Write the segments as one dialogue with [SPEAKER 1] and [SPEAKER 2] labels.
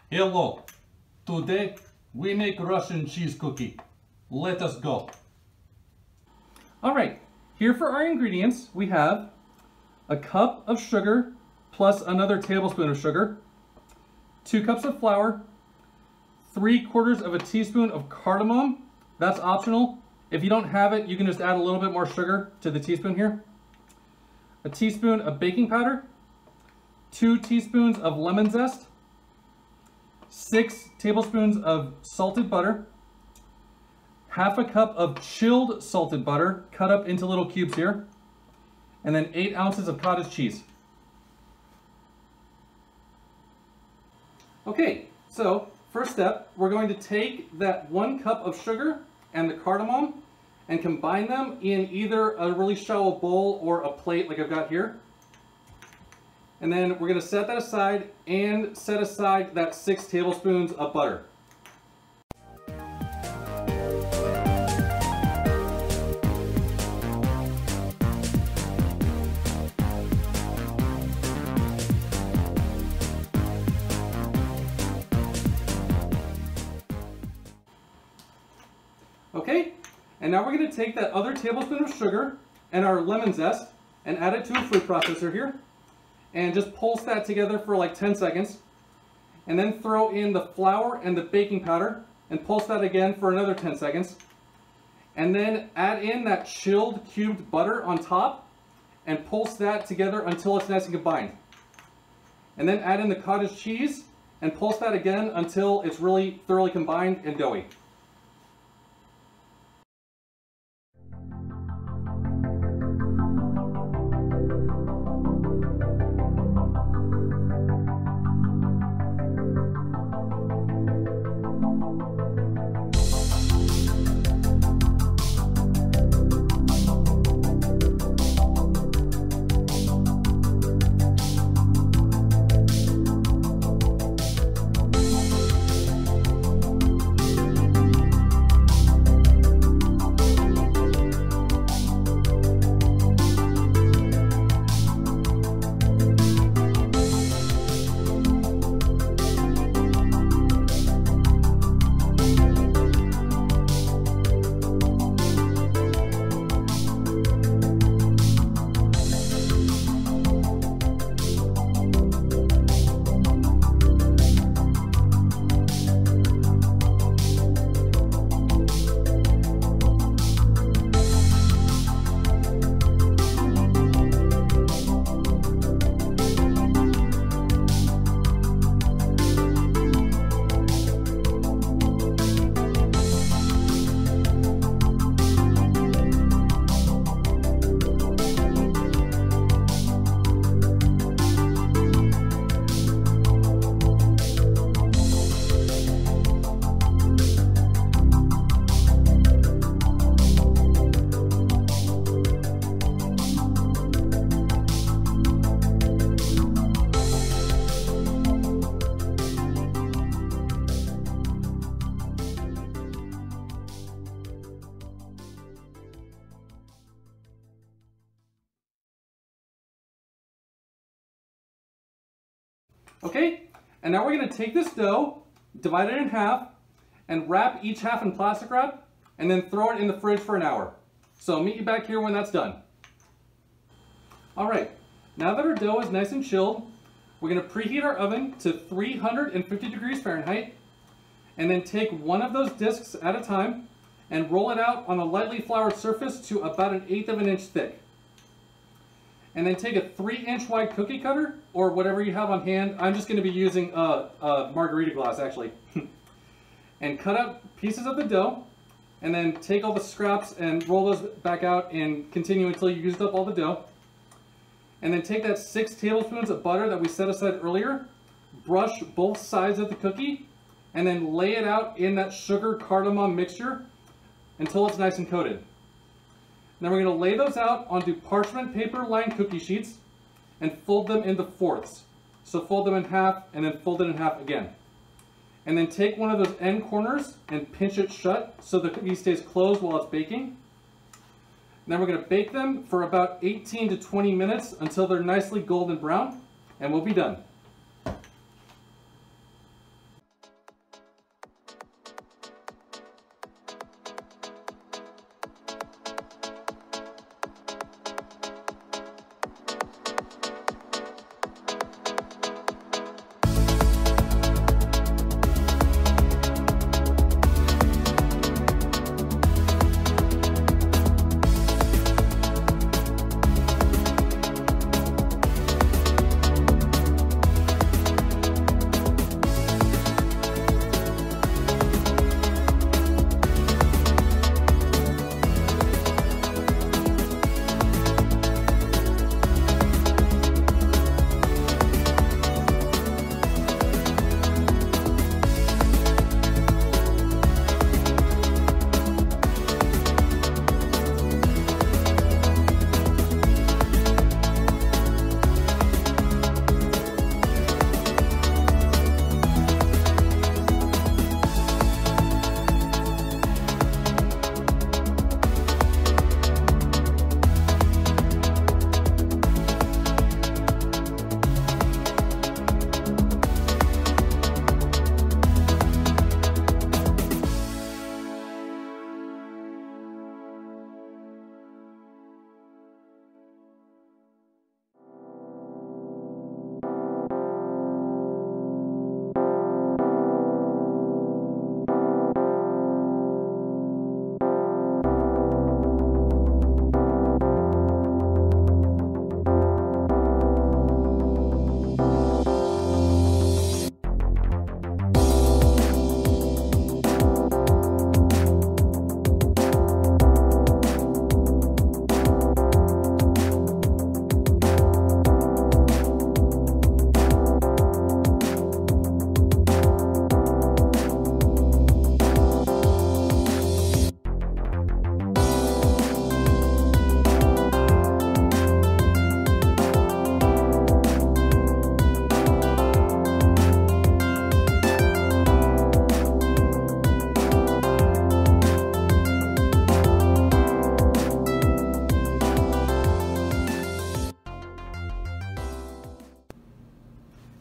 [SPEAKER 1] Hello, today we make Russian cheese cookie. Let us go.
[SPEAKER 2] All right, here for our ingredients, we have a cup of sugar plus another tablespoon of sugar, 2 cups of flour, 3/4 of a teaspoon of cardamom. That's optional. If you don't have it, you can just add a little bit more sugar to the teaspoon here. A teaspoon of baking powder, 2 teaspoons of lemon zest, 6 tablespoons of salted butter, half a cup of chilled salted butter cut up into little cubes here, and then 8 ounces of cottage cheese. Okay, so first step, we're going to take that 1 cup of sugar and the cardamom and combine them in either a really shallow bowl or a plate like I've got here. And then we're going to set that aside and set aside that 6 tablespoons of butter. Okay, and now we're going to take that other tablespoon of sugar and our lemon zest and add it to a food processor here. And just pulse that together for like 10 seconds. And then throw in the flour and the baking powder and pulse that again for another 10 seconds. And then add in that chilled cubed butter on top and pulse that together until it's nice and combined. And then add in the cottage cheese and pulse that again until it's really thoroughly combined and doughy. Okay, and now we're going to take this dough, divide it in half, and wrap each half in plastic wrap, and then throw it in the fridge for an hour. So I'll meet you back here when that's done. Alright, now that our dough is nice and chilled, we're going to preheat our oven to 350 degrees Fahrenheit, and then take one of those discs at a time, and roll it out on a lightly floured surface to about 1/8 of an inch thick. And then take a 3-inch wide cookie cutter, or whatever you have on hand. I'm just going to be using a margarita glass, actually. And cut out pieces of the dough, and then take all the scraps and roll those back out and continue until you used up all the dough. And then take that 6 tablespoons of butter that we set aside earlier, brush both sides of the cookie, and then lay it out in that sugar cardamom mixture until it's nice and coated. Then we're going to lay those out onto parchment paper lined cookie sheets and fold them into fourths. So fold them in half and then fold it in half again. And then take one of those end corners and pinch it shut so the cookie stays closed while it's baking. And then we're going to bake them for about 18 to 20 minutes until they're nicely golden brown, and we'll be done.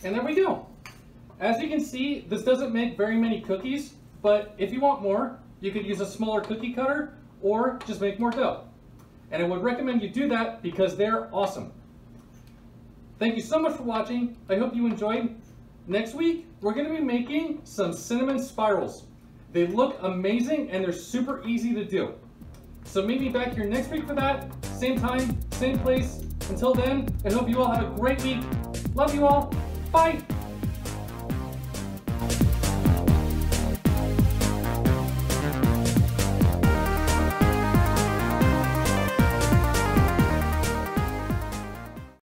[SPEAKER 2] And there we go. As you can see, this doesn't make very many cookies, but if you want more, you could use a smaller cookie cutter or just make more dough. And I would recommend you do that because they're awesome. Thank you so much for watching. I hope you enjoyed. Next week, we're going to be making some cinnamon spirals. They look amazing and they're super easy to do. So meet me back here next week for that. Same time, same place. Until then, I hope you all have a great week. Love you all. Bye.